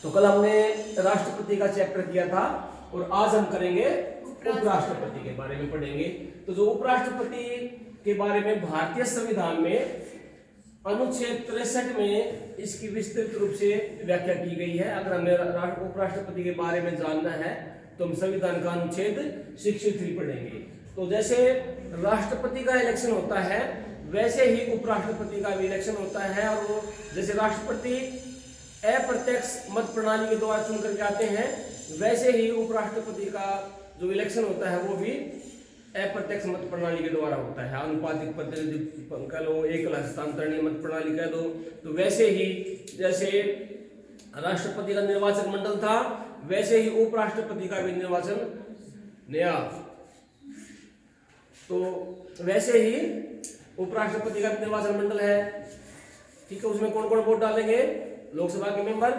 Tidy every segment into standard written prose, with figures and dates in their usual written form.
तो कल हमने राष्ट्रपति का चैप्टर किया था और आज हम करेंगे उपराष्ट्रपति के बारे में पढ़ेंगे। तो जो उपराष्ट्रपति के बारे में भारतीय संविधान में अनुच्छेद 63 में इसकी विस्तृत रूप से व्याख्या की गई है। अगर हमें उपराष्ट्रपति के बारे में जानना है तो हम संविधान का अनुच्छेद 63 पढ़ेंगे। तो जैसे राष्ट्रपति का इलेक्शन होता है वैसे ही उपराष्ट्रपति का भी इलेक्शन होता है, और वो जैसे राष्ट्रपति अप्रत्यक्ष मत प्रणाली के द्वारा चुन करके आते हैं वैसे ही उपराष्ट्रपति का जो इलेक्शन होता है वो भी अप्रत्यक्ष मत प्रणाली के द्वारा होता है। अनुपातिक पद्धति कह लो, एकल हस्तांतरणीय मत प्रणाली कह दो। तो वैसे ही जैसे राष्ट्रपति का निर्वाचन मंडल था वैसे ही उपराष्ट्रपति का भी निर्वाचन नया, तो वैसे ही उपराष्ट्रपति का निर्वाचन मंडल है। ठीक है, उसमें कौन कौन वोट डालेंगे? लोकसभा के मेंबर,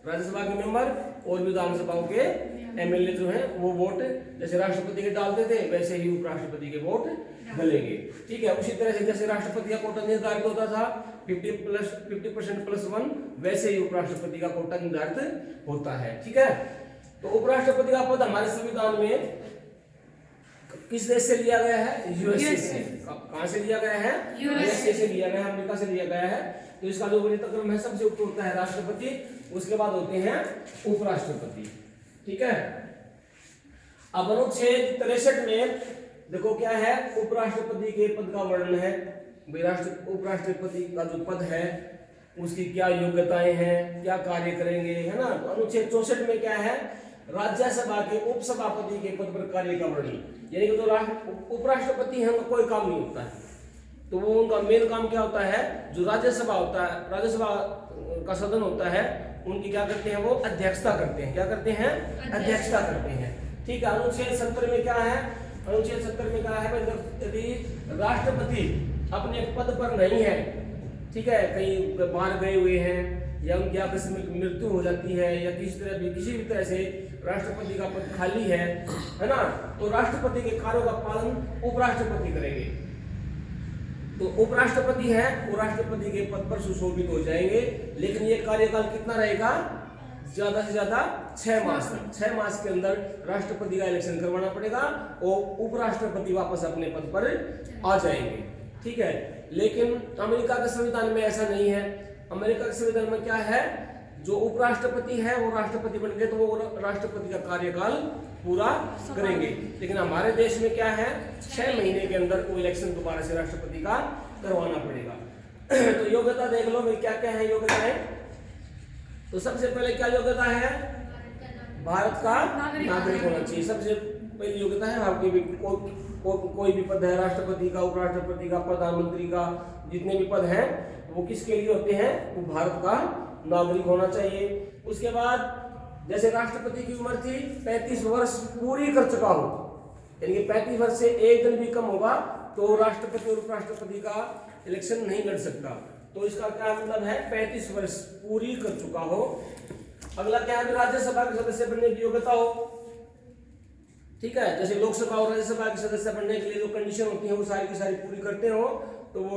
राज्यसभा के मेंबर और विधानसभाओं के एमएलए जो हैं वो वोट जैसे राष्ट्रपति के डालते थे वैसे ही उपराष्ट्रपति के वोट डलेंगे। ठीक है, उसी तरह से जैसे राष्ट्रपति का कोटा निर्धारित होता था 50% प्लस 1, वैसे ही उपराष्ट्रपति का कोटा निर्धारित होता है। ठीक है, तो उपराष्ट्रपति का पद हमारे संविधान में किस देश से लिया गया है? यूएसए से। कहां से लिया गया है? यूएसए से लिया गया है, अमेरिका से लिया गया है। तो इसका जो वरीयता क्रम है सबसे ऊपर होता है राष्ट्रपति, उसके बाद होते हैं उपराष्ट्रपति। ठीक है, अब अनुच्छेद 63 में देखो क्या है, उपराष्ट्रपति के पद का वर्णन है। उपराष्ट्रपति का जो पद है उसकी क्या योग्यताएं हैं, क्या कार्य करेंगे, है ना। तो अनुच्छेद 64 में क्या है, राज्यसभा के उपसभापति के पद पर कार्य का वर्णन, यानी कि जो उपराष्ट्रपति है उनका कोई काम नहीं होता है, तो वो उनका मेन काम क्या होता है, जो राज्यसभा होता है, राज्यसभा का सदन होता है, उनकी क्या करते हैं, वो अध्यक्षता करते हैं। क्या करते हैं? अध्यक्षता करते हैं। ठीक है, अनुच्छेद 70 में क्या है, अनुच्छेद 70 में क्या है, यदि राष्ट्रपति अपने पद पर नहीं है, ठीक है, कहीं बाहर गए हुए हैं या उनकी आकस्मिक मृत्यु हो जाती है या किसी भी तरह से राष्ट्रपति का पद खाली है ना, तो राष्ट्रपति के कार्यों का पालन उपराष्ट्रपति करेंगे। तो उपराष्ट्रपति है वो राष्ट्रपति के पद पर सुशोभित हो जाएंगे, लेकिन ये कार्यकाल कितना रहेगा? ज्यादा से ज्यादा 6 मास तक। 6 मास के अंदर राष्ट्रपति का इलेक्शन करवाना पड़ेगा और उपराष्ट्रपति वापस अपने पद पर आ जाएंगे। ठीक है, लेकिन अमेरिका के संविधान में ऐसा नहीं है। अमेरिका के संविधान में क्या है, जो उपराष्ट्रपति है वो राष्ट्रपति बन गए तो वो राष्ट्रपति का कार्यकाल पूरा करेंगे, लेकिन हमारे देश में क्या है, 6 महीने के अंदर वो इलेक्शन दोबारा से राष्ट्रपति का करवाना पड़ेगा। तो योग्यता देख लो भाई, क्या क्या है योग्यताएं। तो सबसे पहले क्या योग्यता है, भारत का नागरिक होना चाहिए। सबसे पहली योग्यता है आपकी भी कोई भी पद है, राष्ट्रपति का, उपराष्ट्रपति का, प्रधानमंत्री का, जितने भी पद हैं वो किसके लिए होते हैं, वो भारत का नागरिक होना चाहिए। उसके बाद जैसे राष्ट्रपति की उम्र थी 35 वर्ष पूरी कर चुका हो, यानी कि 35 वर्ष से एक दिन भी कम होगा तो राष्ट्रपति और उपराष्ट्रपति का इलेक्शन नहीं लड़ सकता। तो इसका क्या मतलब है, 35 वर्ष पूरी कर चुका हो। अगला क्या है, राज्यसभा के सदस्य बनने की योग्यता हो। ठीक है, जैसे लोकसभा और राज्यसभा के सदस्य बनने के लिए जो कंडीशन होती है वो सारी की सारी पूरी करते हो तो वो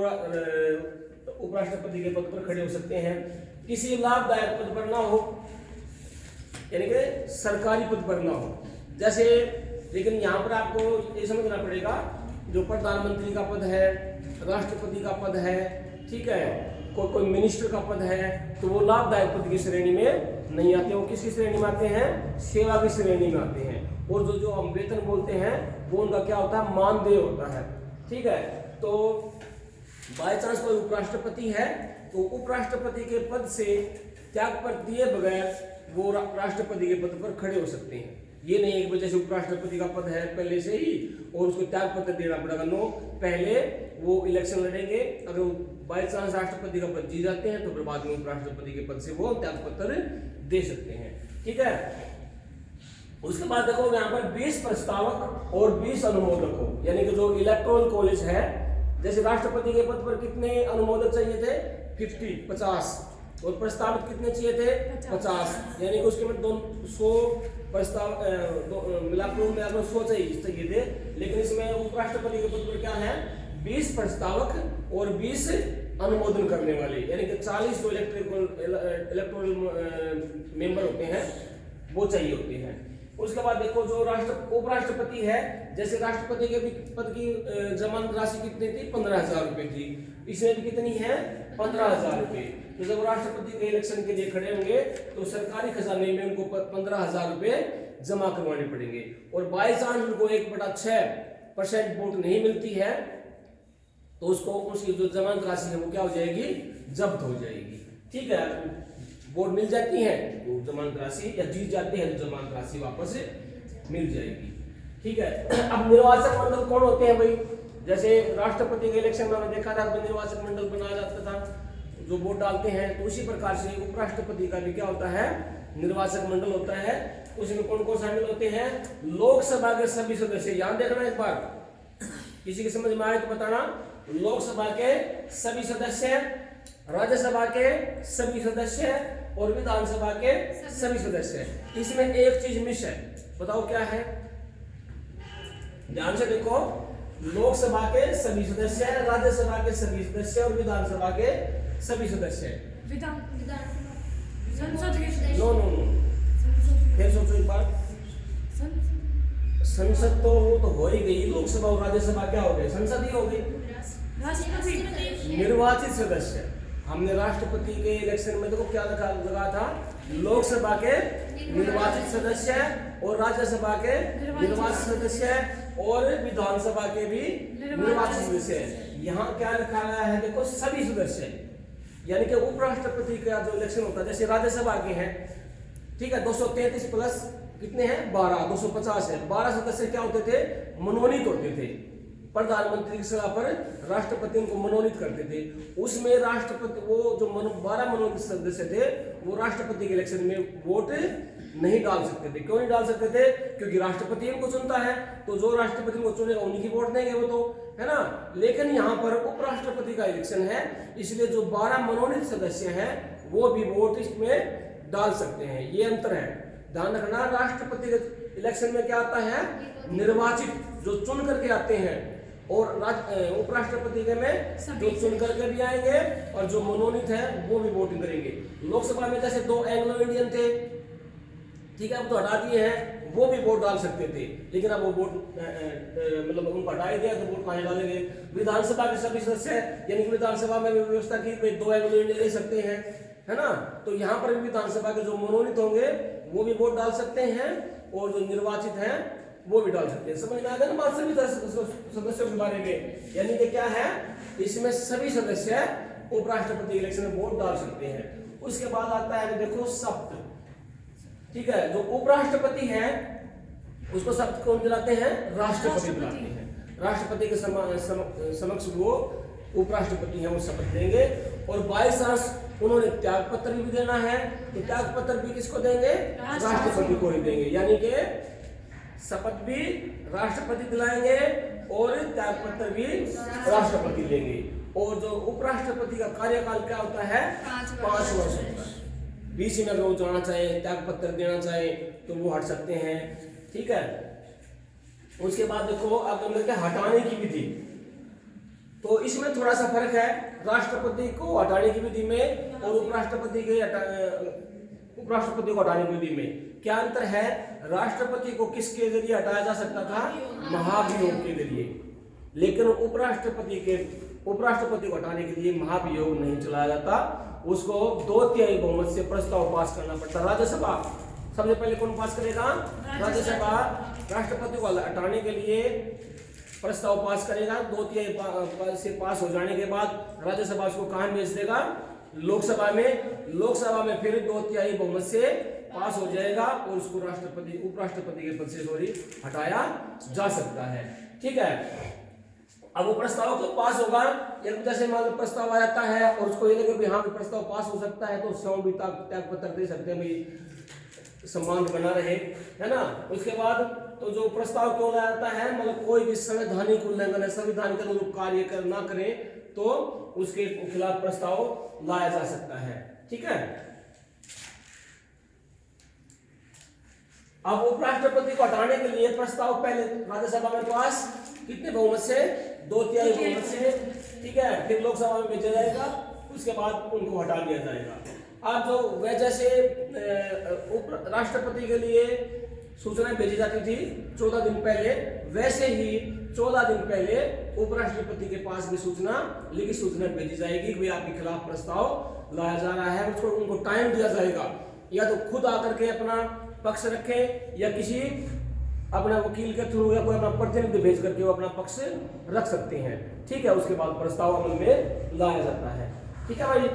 उपराष्ट्रपति के पद पर खड़े हो सकते हैं। किसी लाभदायक पद पर ना हो, यानी कि सरकारी पद पर ना हो। जैसे लेकिन यहाँ पर आपको ये समझना पड़ेगा, जो प्रधानमंत्री का पद है, राष्ट्रपति का पद है, ठीक है, कोई मिनिस्टर का पद है, तो वो लाभदायक पद की श्रेणी में नहीं आते। वो किसकी श्रेणी में आते हैं? सेवा की श्रेणी में आते हैं। और जो हम वेतन बोलते हैं वो उनका क्या होता है, मानदेय होता है। ठीक है, तो बाय चांस कोई उपराष्ट्रपति है तो उपराष्ट्रपति के पद से त्याग पत्र दिए बगैर वो राष्ट्रपति के पद पर खड़े हो सकते हैं। ये नहीं है कि जैसे उपराष्ट्रपति का पद है पहले से ही और उसको त्याग पत्र देना पड़ेगा। नो, पहले वो इलेक्शन लड़ेंगे, अगर बाय चांस राष्ट्रपति का पद जीत जाते हैं तो फिर बाद में उपराष्ट्रपति के पद से वो त्याग पत्र दे सकते हैं। ठीक है, उसके बाद देखो यहाँ पर 20 प्रस्तावक और 20 अनुमोदक हो, यानी कि जो इलेक्टोरल कॉलेज है, जैसे राष्ट्रपति के पद पर कितने अनुमोदक चाहिए थे? 50, और प्रस्तावित कितने चाहिए थे? 50, यानी कि उसके में 100 प्रस्ताव मिलाकर 100 चाहिए थे। लेकिन इसमें उपराष्ट्रपति के पद पर क्या है, 20 प्रस्तावक और 20 अनुमोदन करने वाले, यानी कि 40 जो इलेक्टोरल मेंबर होते हैं वो चाहिए होते हैं। उसके बाद देखो जो उपराष्ट्रपति है, जैसे राष्ट्रपति के भी पद की जमानत राशि कितनी थी, 15,000 रुपए थी, इसमें भी कितनी है, 15,000 रुपए। तो जब राष्ट्रपति के इलेक्शन के लिए खड़े होंगे तो सरकारी खजाने में उनको 15,000 रुपए जमा करवाने पड़ेंगे। और बाई चांस उनको 1/6% वोट नहीं मिलती है तो उसको उसकी जो जमानत राशि है वो क्या हो जाएगी, जब्त हो जाएगी। ठीक है, वोट मिल जाती है तो जमानत राशि, या जीत जाती है तो जमानत राशि वापस मिल जाएगी। ठीक है, अब निर्वाचक मंडल कौन होते हैं भाई, जैसे राष्ट्रपति के इलेक्शन में हमने देखा था निर्वाचक मंडल बनाया जाता था जो वोट डालते हैं, तो उसी प्रकार से उपराष्ट्रपति का भी क्या होता है, निर्वाचक मंडल होता है। उसमें कौन कौन शामिल होते हैं, लोकसभा के सभी सदस्य, याद देखना एक बार, किसी की समझ में आए तो बताना, लोकसभा के सभी सदस्य, राज्यसभा के सभी सदस्य और विधानसभा के सभी सदस्य। इसमें एक चीज मिस है, बताओ क्या है, ध्यान से देखो, लोकसभा के सभी सदस्य, राज्यसभा के सभी सदस्य और विधानसभा के सभी सदस्य। नो नो नो, फिर सोचो एक बार, संसद तो वो तो हो ही गई, लोकसभा और राज्यसभा क्या हो गए, संसद ही हो गई। निर्वाचित सदस्य, हमने राष्ट्रपति के इलेक्शन में देखो क्या लगा था, लोकसभा के निर्वाचित सदस्य और राज्यसभा के निर्वाचित सदस्य और विधानसभा के भी निर्वाचित सदस्य। यहाँ क्या लिखा गया है, देखो सभी सदस्य, यानी कि उपराष्ट्रपति का जो इलेक्शन होता है, जैसे राज्यसभा के हैं, ठीक है, 233 प्लस कितने हैं, 12, 250 है। 12 सदस्य क्या होते थे, मनोनीत होते थे, प्रधानमंत्री की सलाह पर राष्ट्रपति उनको मनोनीत करते थे। उसमें राष्ट्रपति वो जो 12 मनोनीत सदस्य थे वो राष्ट्रपति के इलेक्शन में वोट नहीं डाल सकते थे। क्यों नहीं डाल सकते थे, क्योंकि राष्ट्रपति उनको चुनता है, तो जो राष्ट्रपति को चुनेगा उन्हीं की वोट देंगे वो, तो है ना। लेकिन यहाँ पर उपराष्ट्रपति का इलेक्शन है, इसलिए जो 12 मनोनीत सदस्य हैं वो भी वोट इसमें डाल सकते हैं, ये अंतर है, ध्यान रखना। राष्ट्रपति के इलेक्शन में क्या आता है, निर्वाचित जो चुन करके आते हैं, और उपराष्ट्रपति के में जो चुन करके भी आएंगे और जो मनोनीत है वो भी वोटिंग करेंगे। लोकसभा में जैसे 2 एंग्लो इंडियन थे, ठीक है, अब तो हटा दिए हैं, वो भी वोट डाल सकते थे, लेकिन अब वो वोट मतलब उनको हटा दिया तो वोट कहाँ डालेंगे। विधानसभा के सभी सदस्य, यानी कि विधानसभा में भी व्यवस्था की 2 एंग्लो इंडियन ले सकते हैं, है ना। तो यहाँ पर भी विधानसभा के जो मनोनीत होंगे वो भी वोट डाल सकते हैं और जो निर्वाचित हैं वो भी डाल सकते हैं। समझ में आ गया ना बात, सभी सदस्यों के बारे में, यानी कि क्या है, इसमें सभी सदस्य उपराष्ट्रपति इलेक्शन में वोट डाल सकते हैं। उसके बाद आता है देखो शपथ, ठीक है, जो उपराष्ट्रपति है उसको शपथ कौन दिलाते हैं, राष्ट्रपति दिलाते हैं। राष्ट्रपति के समक्ष वो उपराष्ट्रपति है वो शपथ देंगे, और बाई चांस उन्होंने त्याग पत्र भी देना है तो त्याग पत्र भी किसको देंगे, राष्ट्रपति को ही देंगे, यानी कि शपथ भी राष्ट्रपति दिलाएंगे और त्याग पत्र भी राष्ट्रपति देंगे। और जो उपराष्ट्रपति का कार्यकाल क्या होता है, 5 वर्ष होता है। बीच में अगर वो जाना चाहे, त्याग पत्र देना चाहे तो वो हट सकते हैं, ठीक है। उसके बाद देखो अब हम क्या, हटाने की विधि, तो इसमें थोड़ा सा फर्क है राष्ट्रपति को हटाने की विधि में और उपराष्ट्रपति को हटाने की विधि में। क्या अंतर है, राष्ट्रपति को किसके जरिए हटाया जा सकता था, महाभियोग के जरिए, लेकिन उपराष्ट्रपति को हटाने के लिए महाभियोग नहीं चलाया जाता, उसको 2/3 बहुमत से प्रस्ताव पास करना पड़ता। राज्यसभा सबसे पहले कौन पास करेगा, राज्यसभा राष्ट्रपति को हटाने के लिए प्रस्ताव पास करेगा, 2/3 से पास हो जाने के बाद राज्यसभा उसको कहां भेज देगा, लोकसभा में फिर 2/3 बहुमत से पास हो जाएगा और उसको उपराष्ट्रपति के पद से हटाया जा सकता है, ठीक है। अब वो प्रस्ताव तो पास होगा, जैसे मान लो प्रस्ताव आ जाता है और उसको ये लगे कि हाँ प्रस्ताव पास हो सकता है तो स्वयं भी त्याग पत्र दे सकते हैं, भाई सम्मान बना रहे, है ना। उसके बाद तो जो प्रस्ताव क्यों लाया जाता है, मतलब कोई भी संवैधानिक उल्लंघन है, संविधान के अनुरूप कार्य ना करें तो उसके खिलाफ प्रस्ताव लाया जा सकता है, ठीक है। अब उपराष्ट्रपति को हटाने के लिए प्रस्ताव पहले राज्यसभा में पास कितने बहुमत से, 2/3 बहुमत से ठीक है, फिर लोकसभा में भेजा जाएगा, उसके बाद उनको हटा दिया जाएगा। अब जो वह जैसे राष्ट्रपति के लिए सूचना भेजी जाती थी 14 दिन पहले, वैसे ही 14 दिन पहले उपराष्ट्रपति के पास भी सूचना, लिखित सूचना भेजी जाएगी कि आपके खिलाफ प्रस्ताव लाया जा रहा है। उसको उनको टाइम दिया जाएगा, या तो खुद आकर के अपना पक्ष रखें या किसी अपने वकील के थ्रू या कोई अपना प्रतिनिधि भेज करके वो अपना पक्ष रख सकते हैं। ठीक है, उसके बाद प्रस्ताव अमल में लाया जाता है। ठीक है भाई,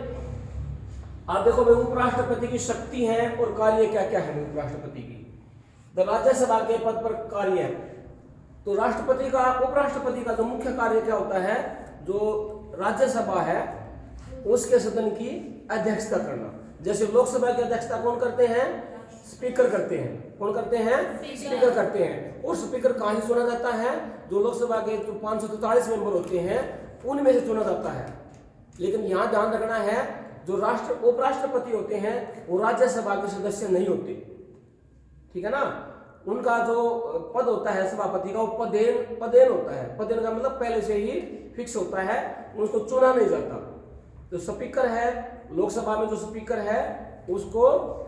आप देखो भाई उपराष्ट्रपति की शक्ति है और कार्य क्या क्या है उपराष्ट्रपति की। तो राज्यसभा के पद पर कार्य है, तो राष्ट्रपति का, उपराष्ट्रपति का जो मुख्य कार्य क्या होता है, जो राज्यसभा है उसके सदन की अध्यक्षता करना। जैसे लोकसभा की अध्यक्षता कौन करते हैं, स्पीकर करते हैं। कौन करते हैं, स्पीकर करते हैं। और स्पीकर कहाँ से चुना जाता है, जो लोकसभा के जो 543 मेंबर होते हैं उनमें से चुना जाता है। लेकिन यहाँ ध्यान रखना है, जो उपराष्ट्रपति होते हैं वो राज्यसभा के सदस्य नहीं होते, ठीक है ना। उनका जो पद होता है सभापति का, वो पदेन होता है। पदेन का मतलब पहले से ही फिक्स होता है, उसको चुना नहीं जाता। जो स्पीकर है, लोकसभा में जो स्पीकर है उसको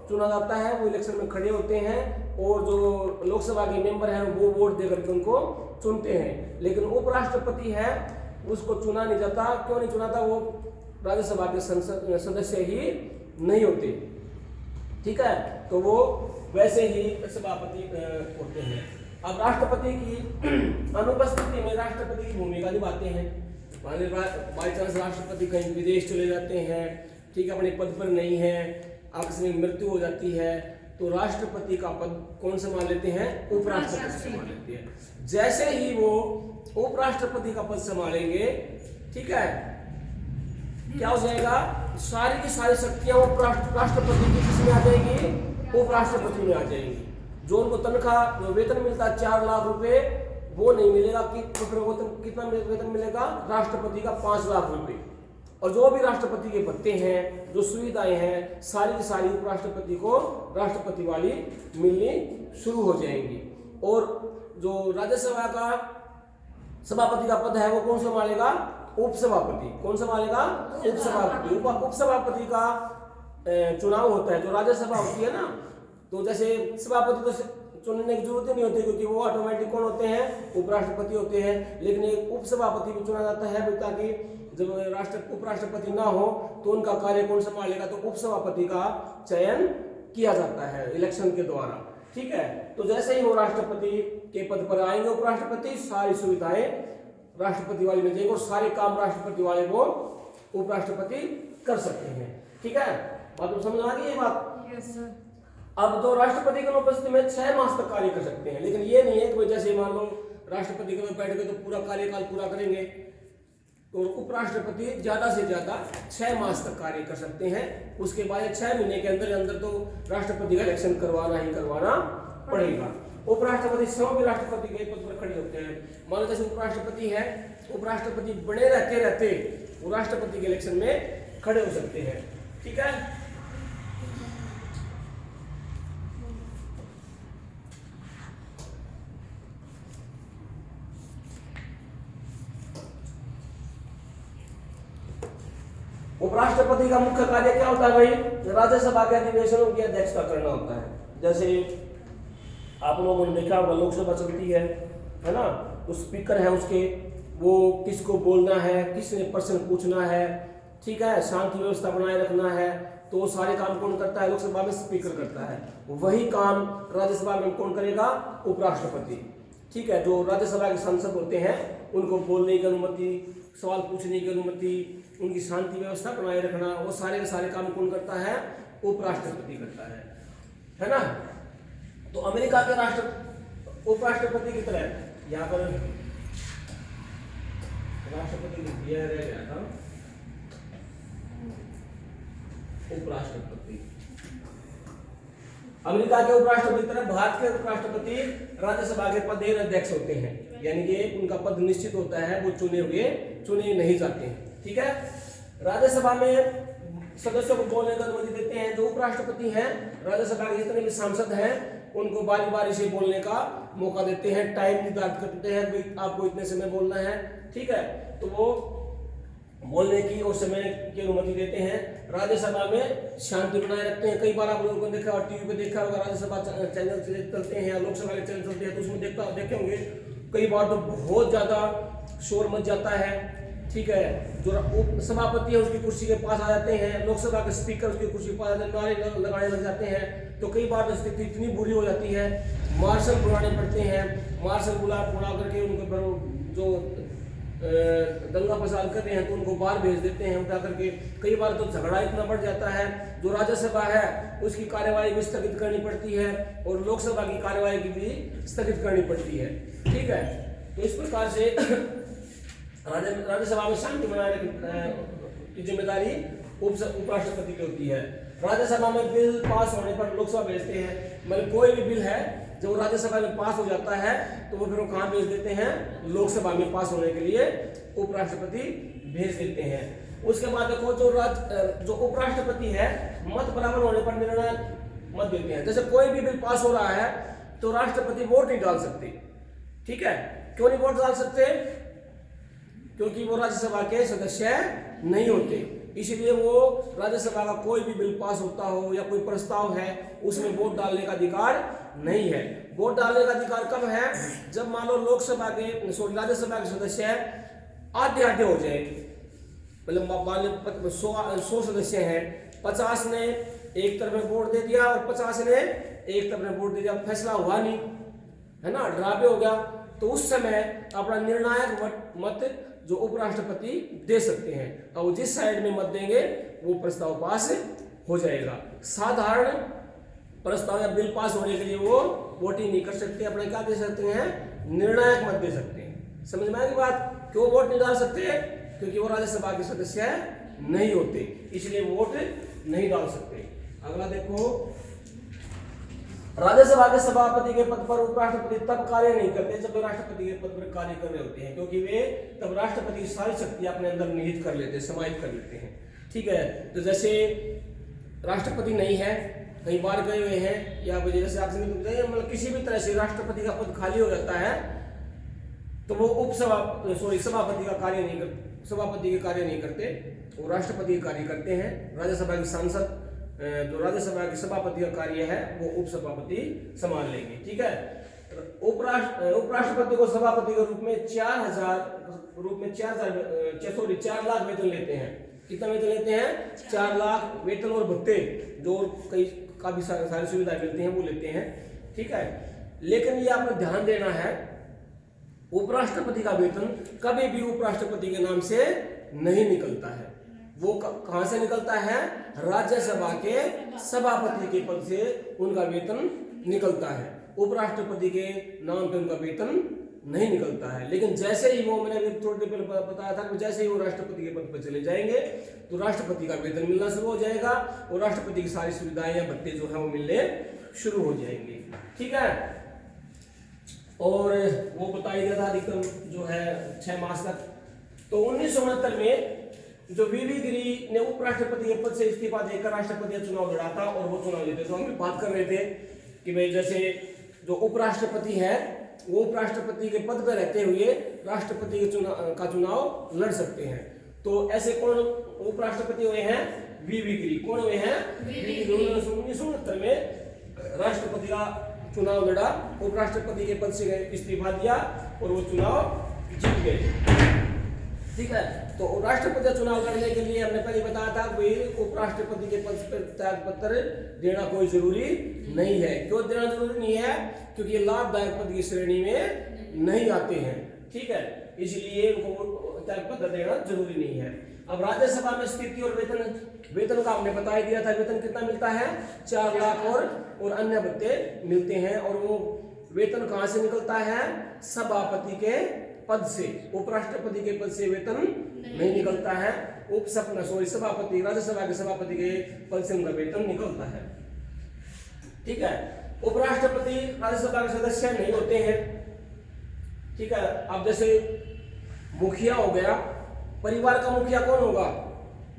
चुना जाता है, वो इलेक्शन में खड़े होते हैं और जो लोकसभा के मेंबर हैं वो वोट देकर के उनको चुनते हैं। लेकिन उपराष्ट्रपति है उसको चुना नहीं जाता। क्यों नहीं चुना था, वो राज्यसभा के सदस्य ही नहीं होते, ठीक है। तो वो वैसे ही सभापति होते हैं। अब राष्ट्रपति की अनुपस्थिति में राष्ट्रपति की भूमिका निभाते हैं। बाई चांस राष्ट्रपति कहीं विदेश चले जाते हैं, ठीक है, अपने पद पर नहीं है, आकस्मिक मृत्यु हो जाती है, तो राष्ट्रपति का पद कौन संभाल लेते हैं, उपराष्ट्रपति संभाल लेते हैं। जैसे ही वो उपराष्ट्रपति का पद संभालेंगे, ठीक है, क्या हो जाएगा, सारी की सारी शक्तियां राष्ट्रपति की किसमें आ जाएगी, उपराष्ट्रपति में आ जाएंगी। जो उनको तनख्वाह वेतन मिलता है 4 लाख रुपए, वो नहीं मिलेगा कि तो फिर कितना वेतन मिलेगा, राष्ट्रपति का 5 लाख रुपए। और जो भी राष्ट्रपति के भत्ते हैं, जो सुविधाएं हैं, सारी की सारी उपराष्ट्रपति को राष्ट्रपति वाली मिलनी शुरू हो जाएंगी। और जो राज्यसभा का सभापति का पद है वो कौन संभालेगा, उपसभापति। कौन संभालेगा, उपसभापति। उपसभापति का चुनाव होता है, जो राज्यसभा होती है ना, तो जैसे सभापति तो चुनने की जरूरत ही नहीं होती क्योंकि वो ऑटोमेटिक कौन होते हैं, उपराष्ट्रपति होते हैं। लेकिन एक उपसभापति भी चुना जाता है ताकि जब उपराष्ट्रपति ना हो तो उनका कार्य कौन संभालेगा, तो उपसभापति का चयन किया जाता है इलेक्शन के द्वारा, ठीक है। तो जैसे ही वो राष्ट्रपति के पद पर आएंगे उपराष्ट्रपति, सारी सुविधाएं राष्ट्रपति वाले मिल जाएंगे और सारे काम राष्ट्रपति वाले वो उपराष्ट्रपति कर सकते हैं, ठीक है। बात तो समझ आ गई ये बात। Yes sir. अब तो राष्ट्रपति की अनुपस्थिति में 6 मास तक कार्य कर सकते हैं, लेकिन ये नहीं है कि जैसे मान लो राष्ट्रपति के बैठ गए तो पूरा कार्यकाल पूरा करेंगे। तो उपराष्ट्रपति ज्यादा से ज्यादा 6 मास तक कार्य कर सकते हैं। उसके बाद 6 महीने के अंदर अंदर तो राष्ट्रपति का इलेक्शन करवाना ही करवाना पड़ेगा। उपराष्ट्रपति सब भी राष्ट्रपति के पद पर खड़े होते हैं। मान लो जैसे उपराष्ट्रपति है, उपराष्ट्रपति बने रहते रहते वो राष्ट्रपति के इलेक्शन में खड़े हो सकते हैं, ठीक है। उपराष्ट्रपति का मुख्य कार्य क्या होता है भाई, राज्यसभा के अधिवेशनों की अध्यक्षता करना होता है। जैसे आप लोगों ने देखा होगा लोकसभा चलती है ना, तो स्पीकर है उसके, वो किसको बोलना है, किसने प्रश्न पूछना है, ठीक है, शांति व्यवस्था बनाए रखना है, तो वो सारे काम कौन करता है, लोकसभा में स्पीकर करता है। वही काम राज्यसभा में कौन करेगा, उपराष्ट्रपति, ठीक है। जो राज्यसभा के सांसद होते हैं उनको बोलने की अनुमति, सवाल पूछने की अनुमति, उनकी शांति व्यवस्था बनाए रखना, वो सारे के सारे काम कौन करता है, उपराष्ट्रपति करता है ना। तो अमेरिका के उपराष्ट्रपति की तरह यहाँ पर राष्ट्रपति दिया रह गया था, उपराष्ट्रपति। अमेरिका के उपराष्ट्रपति की तरह भारत के उपराष्ट्रपति राज्यसभा के पदेन अध्यक्ष होते हैं, यानी कि उनका पद निश्चित होता है, वो चुने नहीं जाते हैं, ठीक है। राज्यसभा में सदस्यों को बोलने की अनुमति देते हैं। जो उपराष्ट्रपति हैं, राज्यसभा के जितने भी सांसद हैं उनको बारी बारी से बोलने का मौका देते हैं, टाइम निर्धारित करते हैं, आपको इतने समय बोलना है, ठीक है। तो वो बोलने की और समय की अनुमति देते हैं। राज्यसभा में शांति बनाए रखते हैं। कई बार आप लोगों को देखा और टीवी पे देखा होगा, राज्यसभा चैनल चलते हैं या लोकसभा के चैनल चलते हैं, तो उसमें देखे होंगे कई बार तो बहुत ज्यादा शोर मच जाता है। ठीक है, जो सभापति है उसकी कुर्सी के पास आ जाते हैं, लोकसभा के स्पीकर उसकी कुर्सी के पास आ जाते हैं, नारे लगाने लग जाते हैं। तो कई बार तो स्थिति इतनी बुरी हो जाती है, मार्शल बुलाने पड़ते हैं। मार्शल बुला करके उनको जो दंगा फसाद कर रहे हैं तो उनको बाहर भेज देते हैं उठा करके। कई बार तो झगड़ा इतना बढ़ जाता है, जो राज्यसभा है उसकी कार्यवाही भी स्थगित करनी पड़ती है और लोकसभा की कार्यवाही की भी स्थगित करनी पड़ती है। ठीक है, तो इस प्रकार से राज्यसभा में शांति बनाए रखने की जिम्मेदारी उपराष्ट्रपति की होती है। राज्यसभा में बिल पास होने पर लोकसभा भेजते हैं। मतलब कोई भी बिल है जब राज्यसभा में पास हो जाता है तो वो फिर वो कहाँ भेज देते हैं, लोकसभा में पास होने के लिए उपराष्ट्रपति भेज देते हैं। उसके बाद देखो जो उपराष्ट्रपति है मत बराबर होने पर निर्णय मत देते हैं। जैसे कोई भी बिल पास हो रहा है तो राष्ट्रपति वोट नहीं डाल सकते। ठीक है, क्यों नहीं वोट डाल सकते? क्योंकि वो राज्यसभा के सदस्य नहीं होते, इसलिए वो राज्यसभा का कोई भी बिल पास होता हो या कोई प्रस्ताव है उसमें वोट डालने का अधिकार नहीं है। वोट डालने का अधिकार कब है? जब मान लो राज्यसभा के सदस्य आधे आधे हो जाए। मतलब 100 सदस्य हैं, 50 ने एक तरफ में वोट दे दिया और 50 ने एक तरफ में वोट दे दिया, फैसला हुआ नहीं, है ना, ड्राबे हो गया। तो उस समय अपना निर्णायक मत जो उपराष्ट्रपति दे सकते हैं और वो जिस साइड में मत देंगे वो प्रस्ताव पास हो जाएगा। साधारण प्रस्ताव या बिल पास होने के लिए वो वोटिंग नहीं कर सकते, अपना क्या दे सकते हैं, निर्णायक मत दे सकते हैं। समझ में आएगी बात? क्यों वोट नहीं डाल सकते? क्योंकि वो राज्यसभा के सदस्य नहीं होते, इसलिए वोट नहीं डाल सकते। अगला देखो, राज्यसभा के सभापति के पद पर उपराष्ट्रपति तब कार्य नहीं करते जब वे राष्ट्रपति के पद पर कार्य कर रहे होते हैं, क्योंकि वे तब राष्ट्रपति की सारी शक्ति अपने अंदर निहित कर लेते हैं, समाहित कर लेते हैं। ठीक है, तो जैसे राष्ट्रपति नहीं है, कहीं बाहर गए हुए हैं या जैसे आपसे मतलब किसी भी तरह से राष्ट्रपति का पद खाली हो जाता है तो वो सभापति का कार्य नहीं करते, सभापति के कार्य नहीं करते, वो राष्ट्रपति के कार्य करते हैं। राज्यसभा के सांसद जो राज्यसभा के सभापति का कार्य है वो उपसभापति संभाल लेंगे। ठीक है, उपराष्ट्रपति को सभापति के रूप में 4 लाख वेतन लेते हैं। कितना वेतन लेते हैं? 4 लाख वेतन और भत्ते जो कई काफी सारी सुविधाएं मिलती हैं वो लेते हैं। ठीक है, लेकिन ये आपको ध्यान देना है, उपराष्ट्रपति का वेतन कभी भी उपराष्ट्रपति के नाम से नहीं निकलता है। वो कहां से निकलता है? राज्यसभा के सभापति के पद से उनका वेतन निकलता है। उपराष्ट्रपति के नाम पे उनका वेतन नहीं निकलता है। लेकिन जैसे ही वो, मैंने थोड़ी देर पहले बताया था कि जैसे ही वो राष्ट्रपति के पद पर चले जाएंगे तो राष्ट्रपति का वेतन मिलना शुरू हो जाएगा और राष्ट्रपति की सारी सुविधाएं या भत्ते जो है वो मिलने शुरू हो जाएंगे। ठीक है, और वो बताया गया था अधिकतम जो है 6 मास तक। तो 1969 में जो वीवी गिरी ने उपराष्ट्रपति के पद से इस्तीफा देकर राष्ट्रपति का चुनाव लड़ा था और वो चुनाव जीते। तो हम बात कर रहे थे कि भाई जैसे जो उपराष्ट्रपति है वो उपराष्ट्रपति के पद पर रहते हुए राष्ट्रपति के चुनाव लड़ सकते हैं। तो ऐसे कौन उपराष्ट्रपति हुए हैं? वीवी गिरी। कौन हुए हैं? 1969 में राष्ट्रपति का चुनाव लड़ा, उपराष्ट्रपति के पद से इस्तीफा दिया और वो चुनाव जीत गए। ठीक है, तो राष्ट्रपति का चुनाव लड़ने के लिए हमने पहले बताया था कि उपराष्ट्रपति के पद पर त्याग पत्र देना कोई जरूरी नहीं है। क्यों देना जरूरी नहीं है? क्योंकि ये लाभदायक पद की श्रेणी में नहीं आते हैं। ठीक है, इसलिए उनको त्याग पत्र देना जरूरी नहीं है। अब राज्यसभा में स्थिति और वेतन का हमने बता ही दिया था। वेतन कितना मिलता है? 4 लाख और अन्य भत्ते मिलते हैं। और वो वेतन कहां से निकलता है? सभापति के पद से। उपराष्ट्रपति के पद से वेतन नहीं निकलता है। सभापति, राज्यसभा के सभापति के पद से उनका वेतन निकलता है। ठीक है, उपराष्ट्रपति राज्यसभा के सदस्य नहीं होते हैं। ठीक है, अब जैसे मुखिया हो गया, परिवार का मुखिया कौन होगा?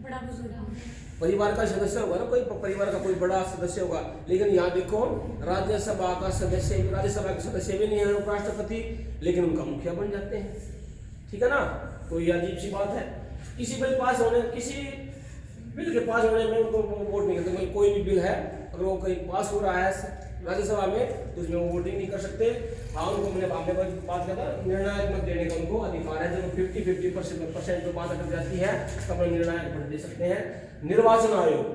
बड़ा बुजुर्ग परिवार का सदस्य होगा ना, कोई परिवार का कोई बड़ा सदस्य होगा। लेकिन यहाँ देखो राज्यसभा के सदस्य भी नहीं है उपराष्ट्रपति, लेकिन उनका मुखिया बन जाते हैं। ठीक है ना, तो ये अजीब सी बात है। किसी बिल के पास होने में उनको वोट नहीं करते। मतलब कोई भी बिल है अगर वो कहीं पास हो रहा है राज्यसभा में तो उसमें वो वोटिंग नहीं कर सकते। हाँ, उनको मैंने बात किया था निर्णायक मत देने का उनको अधिकार है। जब 50% जो बात अगर जाती है तब वो निर्णायक मत दे सकते हैं। निर्वाचन आयोग,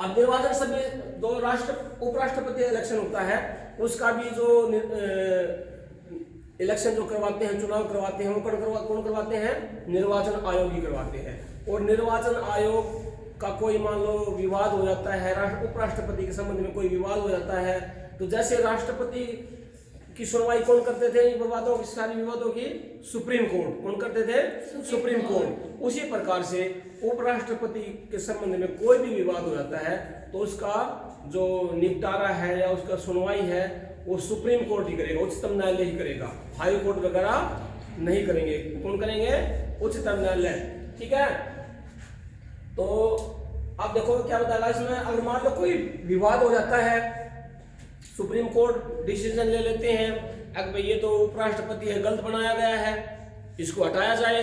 अब निर्वाचन सभी दो उपराष्ट्रपति इलेक्शन होता है, उसका भी जो इलेक्शन जो करवाते हैं, चुनाव करवाते हैं, वो कौन करवाते हैं? निर्वाचन आयोग ही करवाते हैं। और निर्वाचन आयोग का कोई मान लो विवाद हो जाता है, उपराष्ट्रपति के संबंध में कोई विवाद हो जाता है, तो जैसे राष्ट्रपति की सुनवाई कौन करते थे इन विवादों की, सारी विवादों की? Supreme court. कौन करते थे? Supreme court. उसी प्रकार से उपराष्ट्रपति के संबंध में कोई भी विवाद हो जाता है तो उसका जो निपटारा है या उसका सुनवाई है वो सुप्रीम कोर्ट ही करेगा, उच्चतम न्यायालय ही करेगा। हाई कोर्ट वगैरह नहीं करेंगे। कौन करेंगे? उच्चतम न्यायालय। ठीक है, तो अब देखो क्या बताएगा इसमें। अगर मान लो कोई विवाद हो जाता है, सुप्रीम कोर्ट डिसीजन ले लेते हैं अगर भाई ये तो उपराष्ट्रपति है, गलत बनाया गया है, इसको हटाया जाए।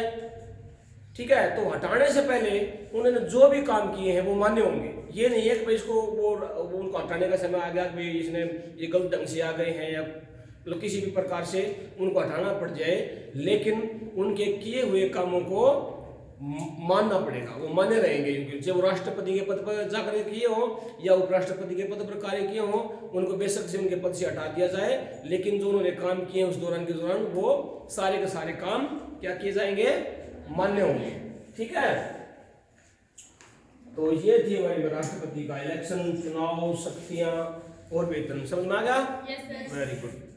ठीक है, तो हटाने से पहले उन्होंने जो भी काम किए हैं वो मान्य होंगे। ये नहीं है कि भाई इसको वो उनको हटाने का समय आ गया कि भाई इसने ये गलत ढंग से आ गए हैं या मतलब किसी भी प्रकार से उनको हटाना पड़ जाए, लेकिन उनके किए हुए कामों को मानना पड़ेगा, वो माने रहेंगे। क्योंकि जब वो राष्ट्रपति के पद पर जाकर किए हो या उपराष्ट्रपति के पद पर कार्य किए हो, उनको बेशक से उनके पद से हटा दिया जाए, लेकिन जो उन्होंने काम किए उस दौरान के दौरान वो सारे के सारे काम क्या किए जाएंगे? मान्य होंगे। ठीक है, तो ये थी हमारी राष्ट्रपति का इलेक्शन, चुनाव, शक्तियां और वेतन। समझ में आ गया? Yes sir. Very good.